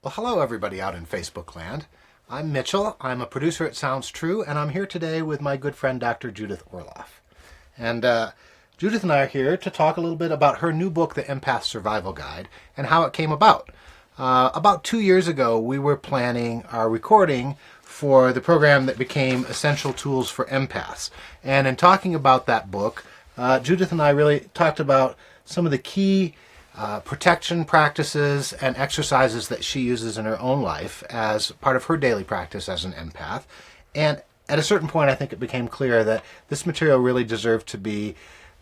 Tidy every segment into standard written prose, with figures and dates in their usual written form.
Well, hello everybody out in Facebook land. I'm Mitchell. I'm a producer at Sounds True, and I'm here today with my good friend Dr. Judith Orloff. And Judith and I are here to talk a little bit about her new book, The Empath Survival Guide, and how it came about. About 2 years ago, we were planning our recording for the program that became Essential Tools for Empaths. And in talking about that book, Judith and I really talked about some of the key protection practices and exercises that she uses in her own life as part of her daily practice as an empath. And at a certain point, I think it became clear that this material really deserved to be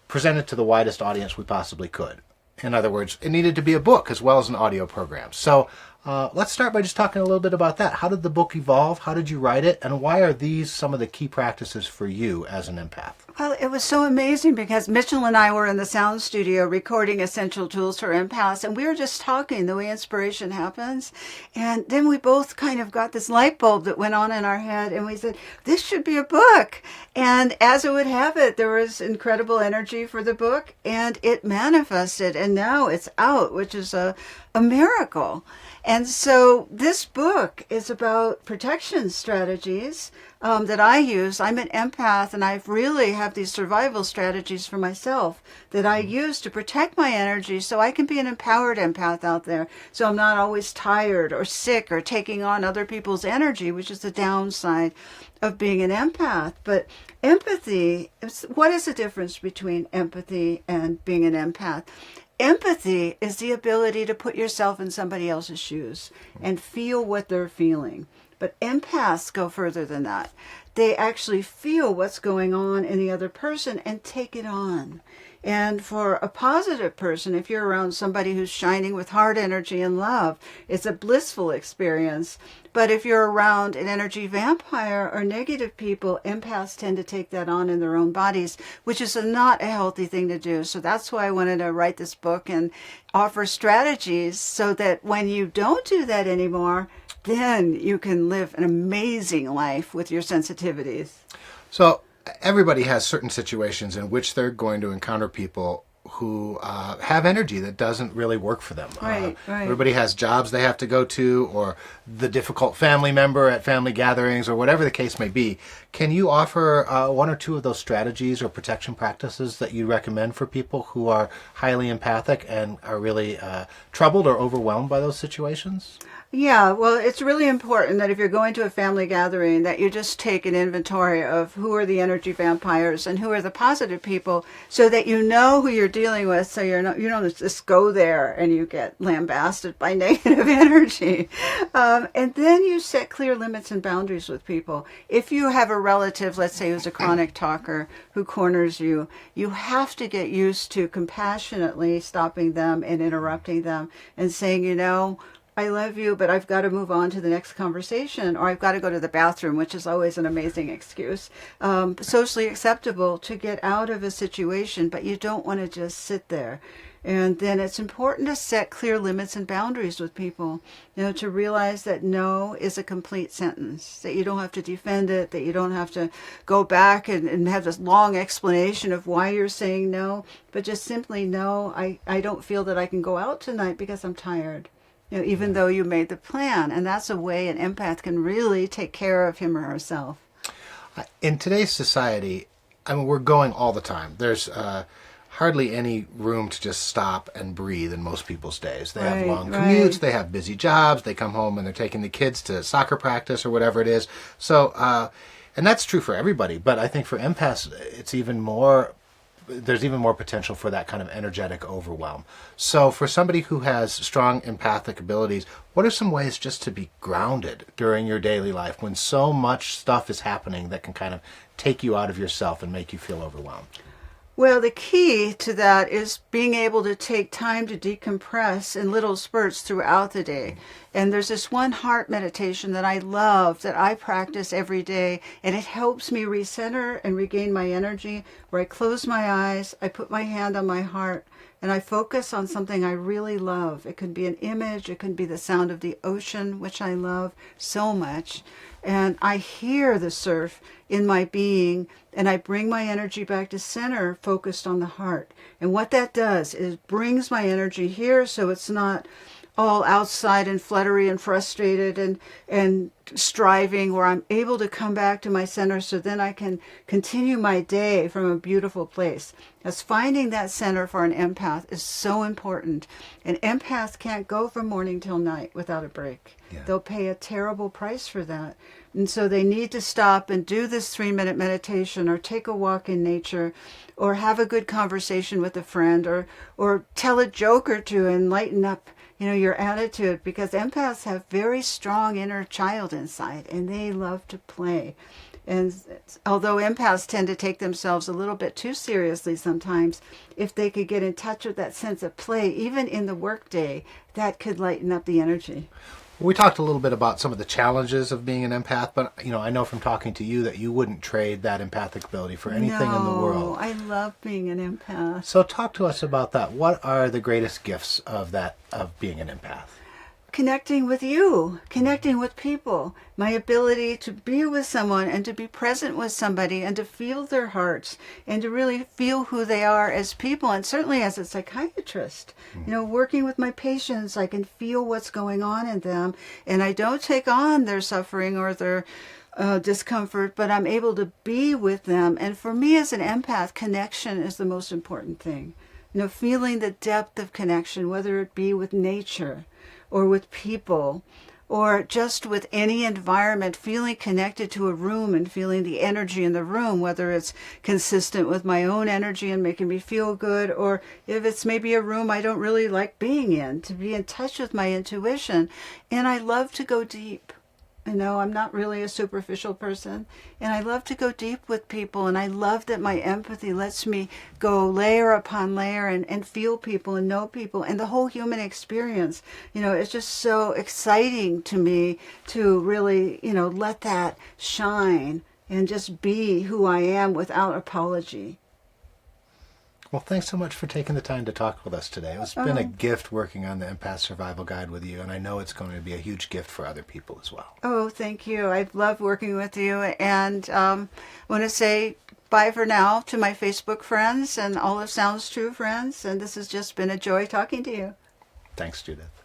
presented to the widest audience we possibly could. In other words, it needed to be a book as well as an audio program. So let's start by just talking a little bit about that. How did the book evolve? How did you write it? And why are these some of the key practices for you as an empath? Well, it was so amazing because Mitchell and I were in the sound studio recording Essential Tools for Empaths, and we were just talking the way inspiration happens. And then we both kind of got this light bulb that went on in our head, and we said, this should be a book. And as it would have it, there was incredible energy for the book, and it manifested, and now it's out, which is a miracle. And so this book is about protection strategies that I use. I'm an empath, and I really have these survival strategies for myself that I use to protect my energy so I can be an empowered empath out there. So I'm not always tired or sick or taking on other people's energy, which is the downside of being an empath. But empathy, what is the difference between empathy and being an empath? Empathy is the ability to put yourself in somebody else's shoes and feel what they're feeling. But empaths go further than that. They actually feel what's going on in the other person and take it on. And for a positive person, if you're around somebody who's shining with heart energy and love, it's a blissful experience. But if you're around an energy vampire or negative people, empaths tend to take that on in their own bodies, which is not a healthy thing to do. So that's why I wanted to write this book and offer strategies so that when you don't do that anymore, then you can live an amazing life with your sensitivities. So everybody has certain situations in which they're going to encounter people who have energy that doesn't really work for them. Right. Everybody has jobs they have to go to, or the difficult family member at family gatherings, or whatever the case may be. Can you offer one or two of those strategies or protection practices that you recommend for people who are highly empathic and are really troubled or overwhelmed by those situations? Yeah, well, it's really important that if you're going to a family gathering, that you just take an inventory of who are the energy vampires and who are the positive people, so that you know who you're dealing with, so you don't just go there and you get lambasted by negative energy. And then you set clear limits and boundaries with people. If you have a relative, let's say, who's a chronic talker, who corners you, you have to get used to compassionately stopping them and interrupting them and saying, I love you, but I've got to move on to the next conversation, or I've got to go to the bathroom, which is always an amazing excuse. Socially acceptable to get out of a situation, but you don't want to just sit there. And then it's important to set clear limits and boundaries with people, to realize that no is a complete sentence, that you don't have to defend it, that you don't have to go back and have this long explanation of why you're saying no, but just simply no, I don't feel that I can go out tonight because I'm tired. Even though you made the plan. And that's a way an empath can really take care of him or herself. In today's society, we're going all the time. There's hardly any room to just stop and breathe in most people's days. They have long commutes, they have busy jobs, they come home and they're taking the kids to soccer practice or whatever it is. So, and that's true for everybody, but I think for empaths, there's even more potential for that kind of energetic overwhelm. So for somebody who has strong empathic abilities, what are some ways just to be grounded during your daily life when so much stuff is happening that can kind of take you out of yourself and make you feel overwhelmed? Well, the key to that is being able to take time to decompress in little spurts throughout the day. And there's this one heart meditation that I love, that I practice every day, and it helps me recenter and regain my energy, where I close my eyes, I put my hand on my heart, and I focus on something I really love. It could be an image, it could be the sound of the ocean, which I love so much. And I hear the surf in my being, and I bring my energy back to center, focused on the heart. And what that does is brings my energy here, so it's not all outside and fluttery and frustrated and striving, where I'm able to come back to my center so then I can continue my day from a beautiful place. As finding that center for an empath is so important. An empath can't go from morning till night without a break. Yeah. They'll pay a terrible price for that. And so they need to stop and do this 3-minute meditation, or take a walk in nature, or have a good conversation with a friend, or tell a joke or two and lighten up, your attitude, because empaths have very strong inner child inside and they love to play. And although empaths tend to take themselves a little bit too seriously sometimes, if they could get in touch with that sense of play, even in the workday, that could lighten up the energy. We talked a little bit about some of the challenges of being an empath, but I know from talking to you that you wouldn't trade that empathic ability for anything in the world. I love being an empath. So talk to us about that. What are the greatest gifts of being an empath? Connecting with you, connecting with people, my ability to be with someone and to be present with somebody and to feel their hearts and to really feel who they are as people, and certainly as a psychiatrist. Working with my patients, I can feel what's going on in them, and I don't take on their suffering or their discomfort, but I'm able to be with them. And for me as an empath, connection is the most important thing. Feeling the depth of connection, whether it be with nature or with people, or just with any environment, feeling connected to a room and feeling the energy in the room, whether it's consistent with my own energy and making me feel good, or if it's maybe a room I don't really like being in, to be in touch with my intuition. And I love to go deep. I'm not really a superficial person, and I love to go deep with people, and I love that my empathy lets me go layer upon layer and feel people and know people and the whole human experience. It's just so exciting to me to really, let that shine and just be who I am without apology. Well, thanks so much for taking the time to talk with us today. It's been a gift working on the Empath Survival Guide with you, and I know it's going to be a huge gift for other people as well. Oh, thank you. I've loved working with you, and I want to say bye for now to my Facebook friends and all of Sounds True friends, and this has just been a joy talking to you. Thanks, Judith.